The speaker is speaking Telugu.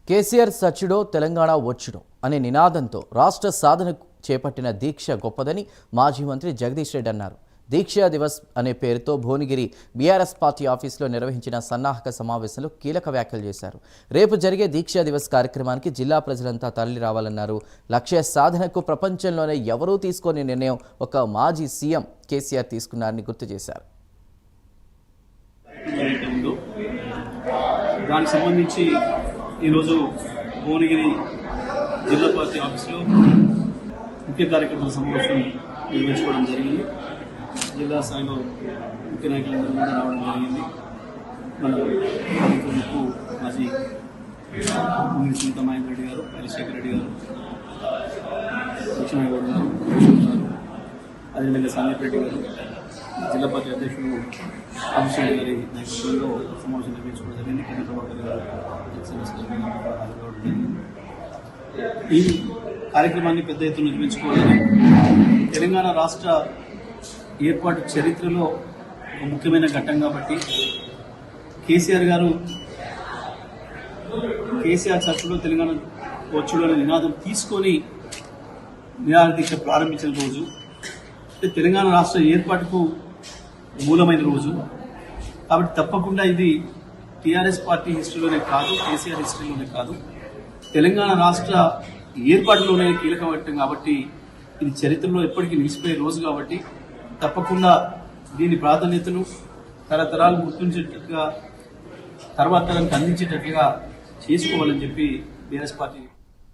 కేసీఆర్ సచ్చుడో తెలంగాణ వచ్చుడో అనే నినాదంతో రాష్ట్ర సాధనకు చేపట్టిన దీక్ష గొప్పదని మాజీ మంత్రి జగదీష్ రెడ్డి అన్నారు. దీక్షా దివస్ అనే పేరుతో భువనగిరి బీఆర్ఎస్ పార్టీ ఆఫీసులో నిర్వహించిన సన్నాహక సమావేశంలో కీలక వ్యాఖ్యలు చేశారు. రేపు జరిగే దీక్షా దివస్ కార్యక్రమానికి జిల్లా ప్రజలంతా తరలి రావాలన్నారు. లక్ష్య సాధనకు ప్రపంచంలోనే ఎవరూ తీసుకోని నిర్ణయం ఒక మాజీ సీఎం కేసీఆర్ తీసుకున్నారని గుర్తు చేశారు. దానికి సంబంధించి ఈరోజు భువనగిరి జిల్లా పార్టీ ఆఫీసులో ముఖ్య కార్యకర్తల సమావేశం నిర్వహించుకోవడం జరిగింది. జిల్లా స్థాయిలో ముఖ్య నాయకులందరూ కూడా రావడం జరిగింది. మన ప్రభుత్వంకు మాజీ సునీత మహేందర్ రెడ్డి గారు, రాజశేఖర రెడ్డి గారు, లక్ష్మణగౌడ్ గారు, అదేవిధంగా సందీప్ రెడ్డి గారు, జిల్లా పార్టీ అధ్యక్షుడు అభిషేక్ గారి నేతృత్వంలో సమావేశం నిర్వహించుకోవడం జరిగింది. కింద ప్రభాకర్ గారు ఈ కార్యక్రమాన్ని పెద్ద ఎత్తున నిర్వహించుకోవాలని తెలంగాణ రాష్ట్ర ఏర్పాటు చరిత్రలో ఒక ముఖ్యమైన ఘట్టం కాబట్టి కేసీఆర్ చర్చలో తెలంగాణ వచ్చుడు అనే నినాదం తీసుకొని నిరాహార దీక్ష ప్రారంభించిన రోజు, తెలంగాణ రాష్ట్ర ఏర్పాటుకు మూలమైన రోజు కాబట్టి తప్పకుండా ఇది టీఆర్ఎస్ పార్టీ హిస్టరీలోనే కాదు, కేసీఆర్ హిస్టరీలోనే కాదు, తెలంగాణ రాష్ట్ర ఏర్పాటులోనే కీలక ఘట్టం కాబట్టి ఇది చరిత్రలో ఎప్పటికీ నిలిచిపోయే రోజు కాబట్టి తప్పకుండా దీని ప్రాధాన్యతను తరతరాలు గుర్తించేటట్టుగా తర్వాత తరానికి అందించేటట్లుగా చేసుకోవాలని చెప్పి బీఆర్ఎస్ పార్టీ